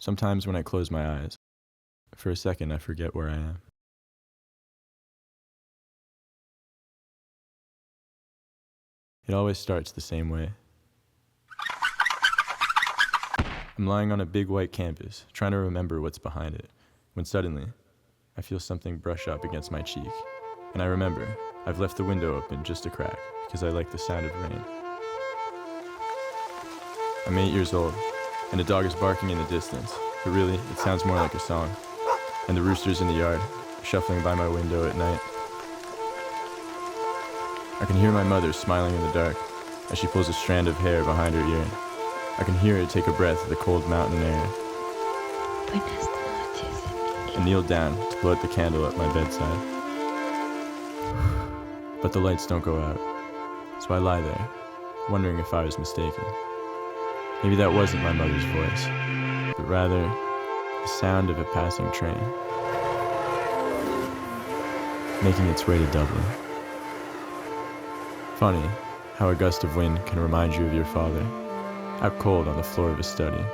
Sometimes when I close my eyes, for a second I forget where I am. It always starts the same way. I'm lying on a big white canvas, trying to remember what's behind it, when suddenly, I feel something brush up against my cheek, and I remember I've left the window open just a crack, because I like the sound of rain. I'm 8 years old, and a dog is barking in the distance, but really, it sounds more like a song, and the roosters in the yard are shuffling by my window at night. I can hear my mother smiling in the dark as she pulls a strand of hair behind her ear. I can hear her take a breath of the cold mountain air and kneel down to blow out the candle at my bedside. But the lights don't go out, so I lie there, wondering if I was mistaken. Maybe that wasn't my mother's voice, but rather the sound of a passing train making its way to Dublin. Funny how a gust of wind can remind you of your father, out cold on the floor of his study,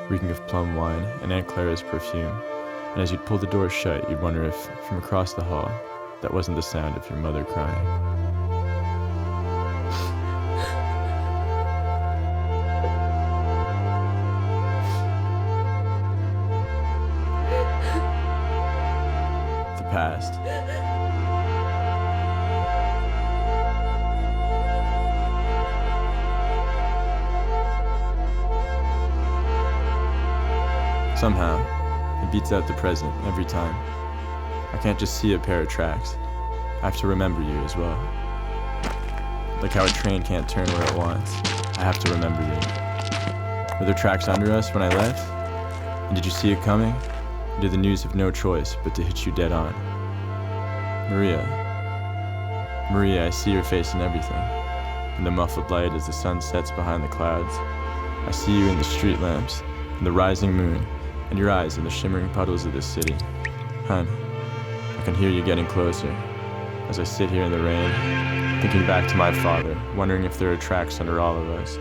reeking of plum wine and Aunt Clara's perfume, and as you'd pull the door shut, you'd wonder if, from across the hall, that wasn't the sound of your mother crying. The past. Somehow, it beats out the present every time. I can't just see a pair of tracks. I have to remember you as well. Like how a train can't turn where it wants. I have to remember you. Were there tracks under us when I left? And did you see it coming? Or did the news have no choice but to hit you dead on? Maria. Maria, I see your face in everything. In the muffled light as the sun sets behind the clouds. I see you in the street lamps, in the rising moon, and your eyes in the shimmering puddles of this city. Hun, I can hear you getting closer as I sit here in the rain, thinking back to my father, wondering if there are tracks under all of us,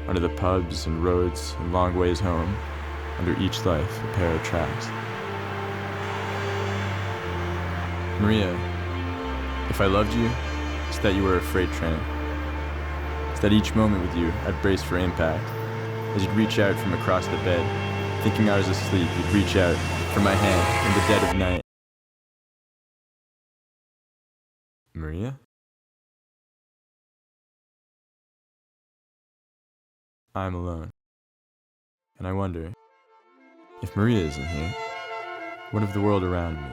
under the pubs and roads and long ways home, under each life a pair of tracks. Maria, if I loved you, it's that you were a freight train. It's that each moment with you I'd brace for impact. As you'd reach out from across the bed, thinking I was asleep, you'd reach out for my hand in the dead of night. Maria? I'm alone. And I wonder, if Maria isn't here, what of the world around me?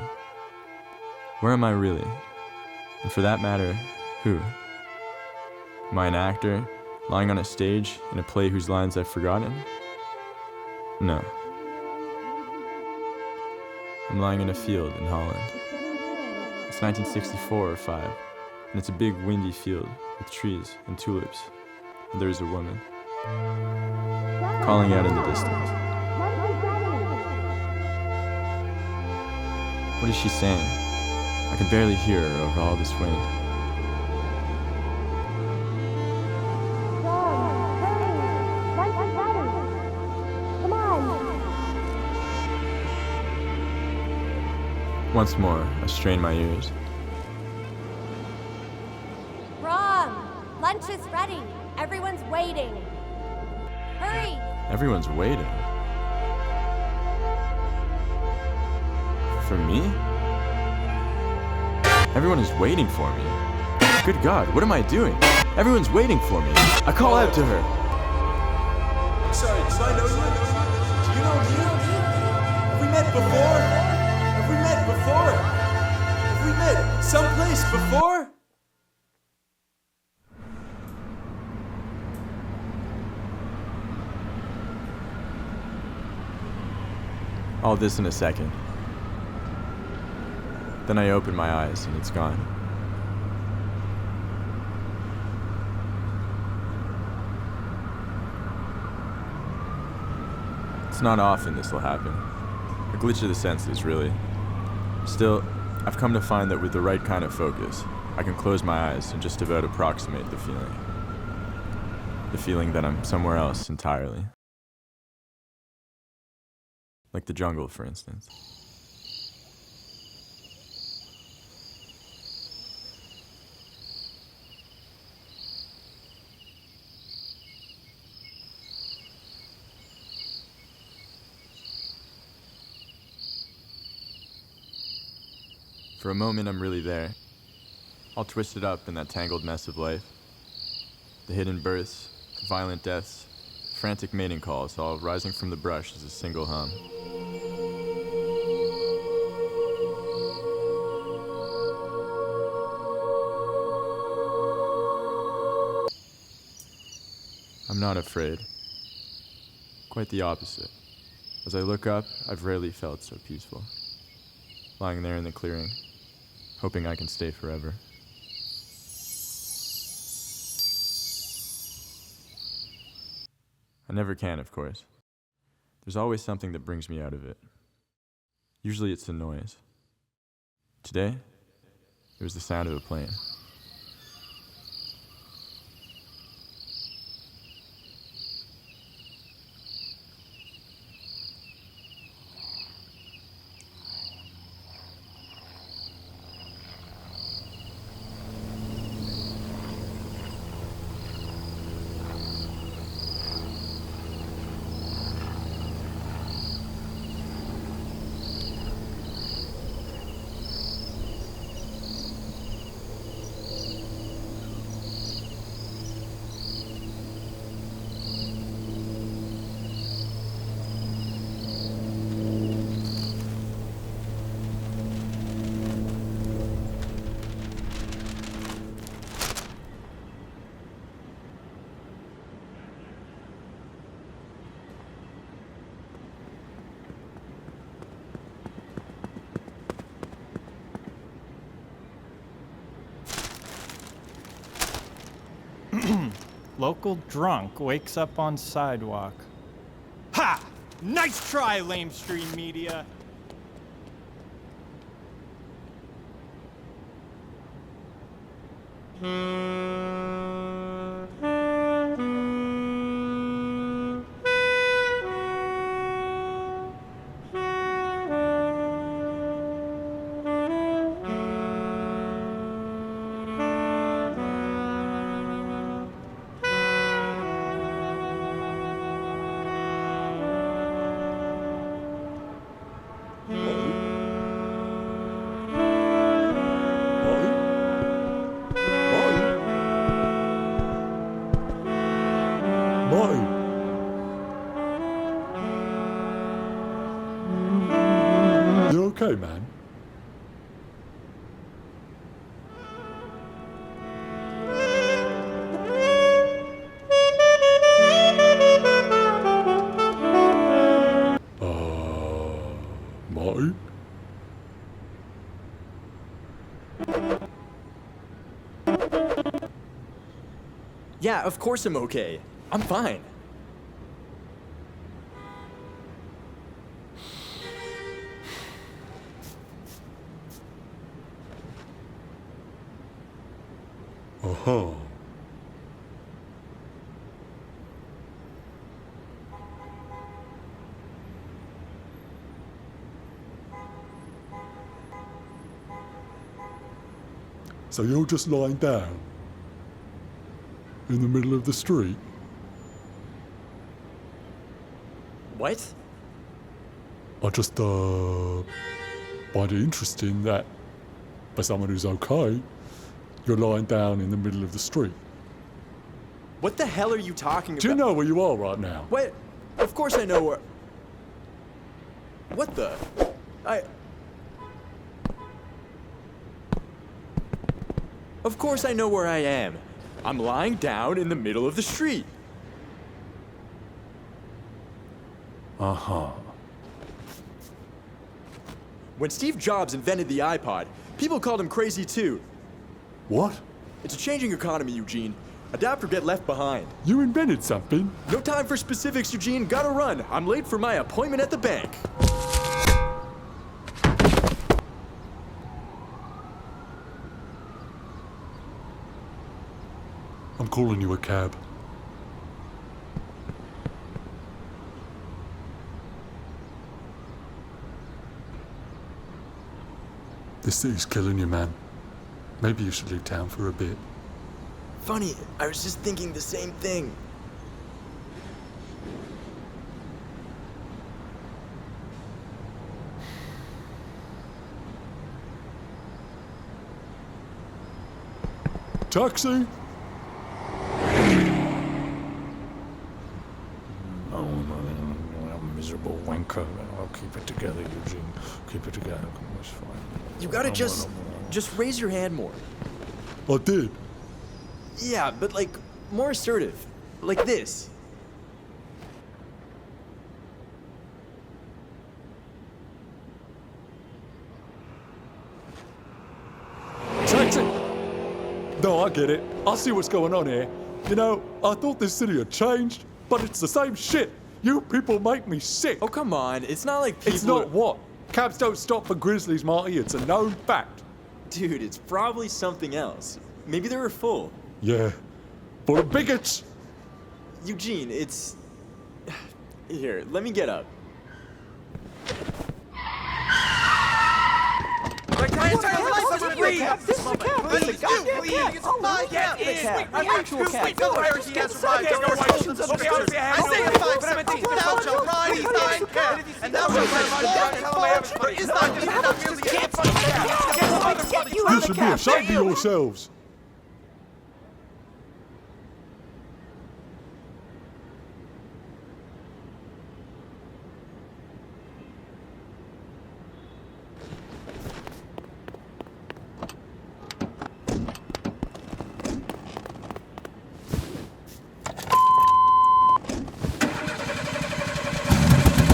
Where am I really? And for that matter, who? Am I an actor, lying on a stage in a play whose lines I've forgotten? No. I'm lying in a field in Holland. It's 1964 or 5, and it's a big windy field with trees and tulips, and there's a woman calling out in the distance. What is she saying? I can barely hear her over all this wind. Once more, I strain my ears. Ron, lunch is ready. Everyone's waiting. Hurry! Everyone's waiting. For me? Everyone is waiting for me. Good God, what am I doing? Everyone's waiting for me. I call out to her. Sorry, do I know you? Do you know me? Have we met before? Have we met before? Have we met someplace before? All this in a second. Then I open my eyes and it's gone. It's not often this will happen. A glitch of the senses, really. Still, I've come to find that with the right kind of focus, I can close my eyes and just about approximate the feeling. The feeling that I'm somewhere else entirely. Like the jungle, for instance. For a moment, I'm really there, all twisted up in that tangled mess of life. The hidden births, the violent deaths, frantic mating calls, all rising from the brush as a single hum. I'm not afraid. Quite the opposite. As I look up, I've rarely felt so peaceful. Lying there in the clearing, hoping I can stay forever. I never can, of course. There's always something that brings me out of it. Usually it's the noise. Today, it was the sound of a plane. Local drunk wakes up on sidewalk. Ha! Nice try, lamestream media! You okay, man? Marty? Yeah, of course I'm okay. I'm fine. Uh-huh. So you're just lying down in the middle of the street? What? I just find it interesting that for someone who's okay, you're lying down in the middle of the street. What the hell are you talking about? Do you know where you are right now? What? Of course I know where... What the? Of course I know where I am. I'm lying down in the middle of the street. Uh-huh. When Steve Jobs invented the iPod, people called him crazy too. What? It's a changing economy, Eugene. Adapt or get left behind. You invented something? No time for specifics, Eugene. Gotta run. I'm late for my appointment at the bank. I'm calling you a cab. This city's killing you, man. Maybe you should leave town for a bit. Funny, I was just thinking the same thing. Taxi! Miserable wanker. I'll keep it together, Eugene. Keep it together. It's fine. You gotta just raise your hand more. I did. Yeah, but like, more assertive. Like this. Taxi! No, I get it. I see what's going on here. You know, I thought this city had changed, but it's the same shit. You people make me sick. Oh, come on. It's not like people... It's not what? Cabs don't stop for grizzlies, Marty. It's a known fact. Dude, it's probably something else. Maybe they were full. Yeah. Full of bigots. Eugene, it's... Here, let me get up. You should be ashamed of yourselves.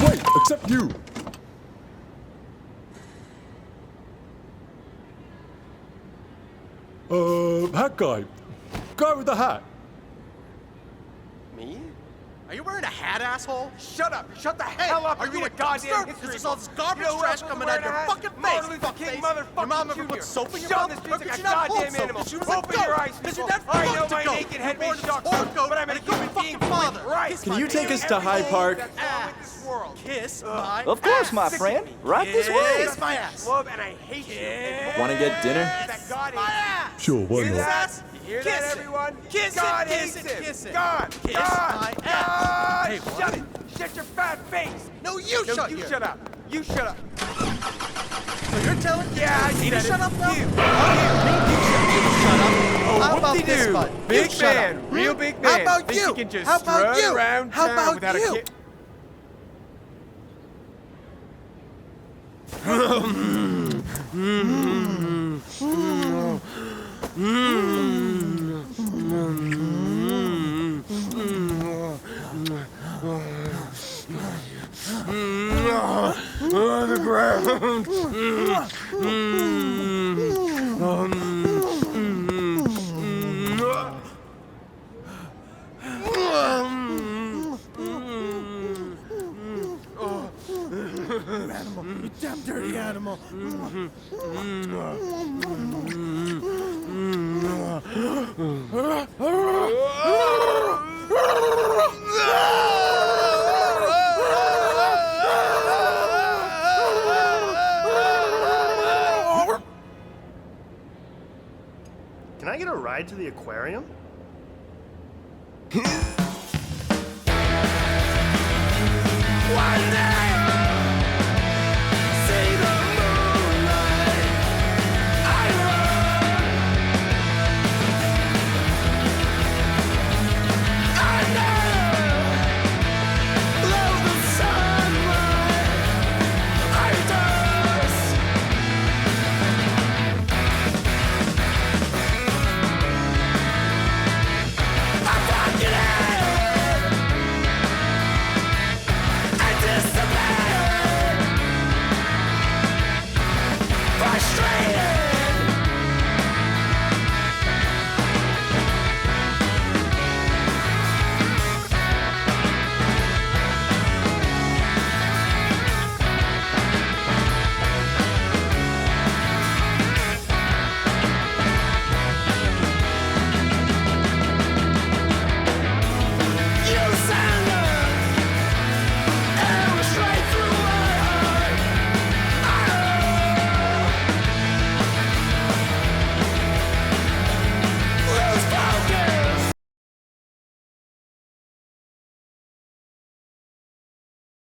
Wait, except you. Hat guy. Guy with the hat. Me? Are you wearing a hat, asshole? Shut up! Shut the hell up! Are you a goddamn history? This is all this garbage trash coming out of your fucking face! Fuckface! Your mom ever put soap in your mouth? Or could you not hold soap? Because you was a goat! Because you're that fucked to go! You're born as a pork goat, but I'm a human being father! Can you take us to Hyde Park? Kiss my Of course, my friend. Right this way. Kiss my ass! Love, and I hate you! Wanna get dinner? That God my ass! Sure, why not? Ass? You hear that, everyone? Kiss God it! Kiss it! Kiss it! God! Kiss my ass! Hey, shut it! Shut your fat face! No, you shut your... shut up! You shut up! So you're telling... Yeah, I said it. Shut up now? You shut up. How about this, bud? Big man, real big man. How about Thinks you? he can just How about strut you? around How town about without a you? kid. On the ground. Animal, you damn dirty animal. Can I get a ride to the aquarium?